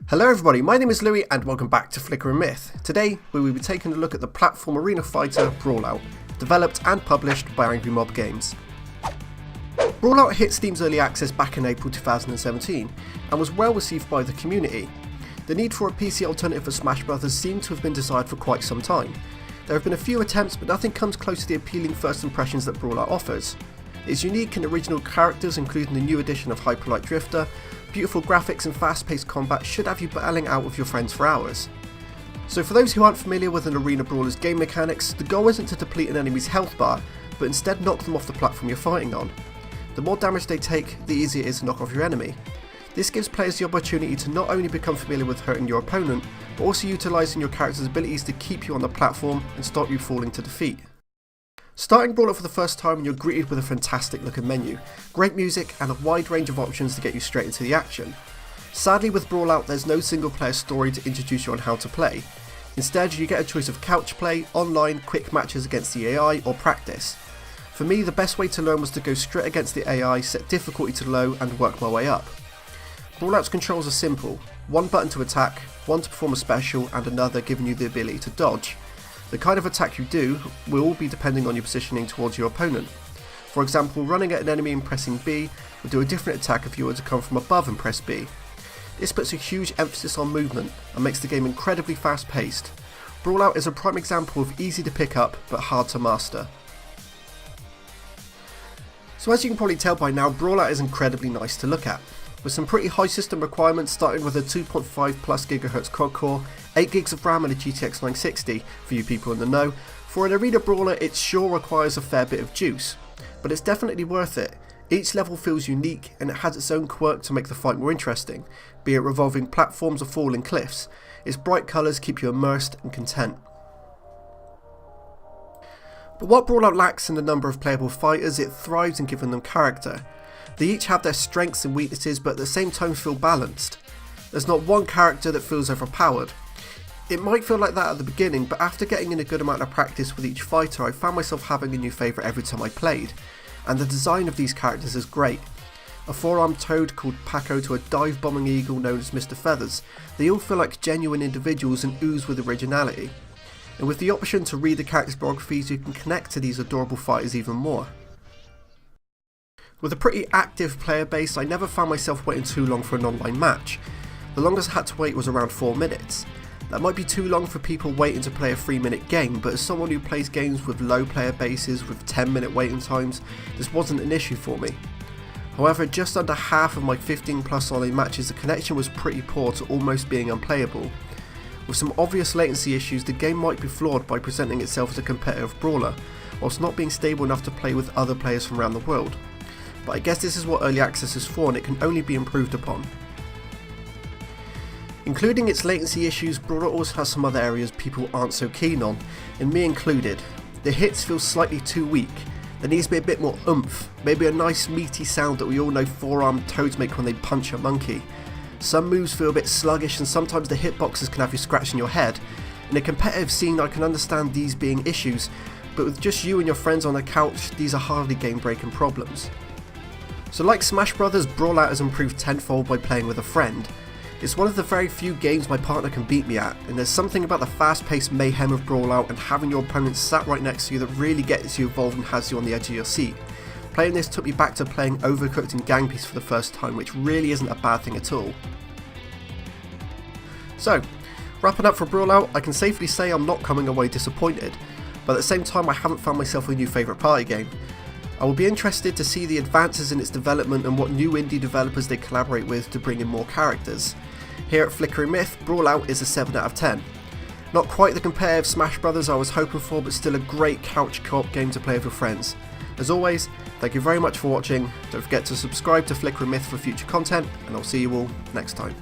Hello everybody, my name is Lewy and welcome back to Flickering Myth. Today we will be taking a look at the platform arena fighter Brawlout, developed and published by Angry Mob Games. Brawlout hit Steam's early access back in April 2017 and was well received by the community. The need for a PC alternative for Smash Bros. Seemed to have been desired for quite some time. There have been a few attempts, but nothing comes close to the appealing first impressions that Brawlout offers. Its unique and original characters, including the new addition of Hyperlight Drifter, beautiful graphics and fast-paced combat should have you battling out with your friends for hours. So for those who aren't familiar with an arena brawler's game mechanics, the goal isn't to deplete an enemy's health bar, but instead knock them off the platform you're fighting on. The more damage they take, the easier it is to knock off your enemy. This gives players the opportunity to not only become familiar with hurting your opponent, but also utilising your character's abilities to keep you on the platform and stop you falling to defeat. Starting Brawlout for the first time, you're greeted with a fantastic looking menu, great music and a wide range of options to get you straight into the action. Sadly with Brawlout there's no single player story to introduce you on how to play. Instead you get a choice of couch play, online, quick matches against the AI or practice. For me the best way to learn was to go straight against the AI, set difficulty to low and work my way up. Brawlout's controls are simple, one button to attack, one to perform a special and another giving you the ability to dodge. The kind of attack you do will all be depending on your positioning towards your opponent. For example, running at an enemy and pressing B will do a different attack if you were to come from above and press B. This puts a huge emphasis on movement and makes the game incredibly fast paced. Brawlout is a prime example of easy to pick up but hard to master. So as you can probably tell by now, Brawlout is incredibly nice to look at. With some pretty high system requirements starting with a 2.5 plus GHz quad core, 8 gigs of RAM and a GTX 960 for you people in the know. For an arena brawler it sure requires a fair bit of juice, but it's definitely worth it. Each level feels unique and it has its own quirk to make the fight more interesting, be it revolving platforms or falling cliffs. Its bright colours keep you immersed and content. But what Brawlout lacks in the number of playable fighters, it thrives in giving them character. They each have their strengths and weaknesses but at the same time feel balanced. There's not one character that feels overpowered. It might feel like that at the beginning, but after getting in a good amount of practice with each fighter I found myself having a new favourite every time I played. And the design of these characters is great. A 4-armed toad called Paco to a dive-bombing eagle known as Mr. Feathers, they all feel like genuine individuals and ooze with originality. And with the option to read the characters' biographies you can connect to these adorable fighters even more. With a pretty active player base, I never found myself waiting too long for an online match. The longest I had to wait was around 4 minutes. That might be too long for people waiting to play a 3-minute game, but as someone who plays games with low player bases with 10-minute waiting times, this wasn't an issue for me. However, just under half of my 15 plus online matches the connection was pretty poor to almost being unplayable. With some obvious latency issues, the game might be flawed by presenting itself as a competitive brawler, whilst not being stable enough to play with other players from around the world. But I guess this is what early access is for and it can only be improved upon. Including its latency issues, Brawlout also has some other areas people aren't so keen on, and me included. The hits feel slightly too weak. There needs to be a bit more oomph, maybe a nice meaty sound that we all know 4-armed toads make when they punch a monkey. Some moves feel a bit sluggish and sometimes the hitboxes can have you scratching your head. In a competitive scene I can understand these being issues, but with just you and your friends on a couch these are hardly game breaking problems. So like Smash Bros, Brawlout has improved tenfold by playing with a friend. It's one of the very few games my partner can beat me at, and there's something about the fast-paced mayhem of Brawlout and having your opponent sat right next to you that really gets you involved and has you on the edge of your seat. Playing this took me back to playing Overcooked and Gang Beasts for the first time, which really isn't a bad thing at all. So, wrapping up for Brawlout, I can safely say I'm not coming away disappointed, but at the same time I haven't found myself a new favourite party game. I will be interested to see the advances in its development and what new indie developers they collaborate with to bring in more characters. Here at Flickering Myth, Brawlout is a 7 out of 10. Not quite the competitive Smash Bros I was hoping for, but still a great couch co-op game to play with your friends. As always, thank you very much for watching, don't forget to subscribe to Flickering Myth for future content, and I'll see you all next time.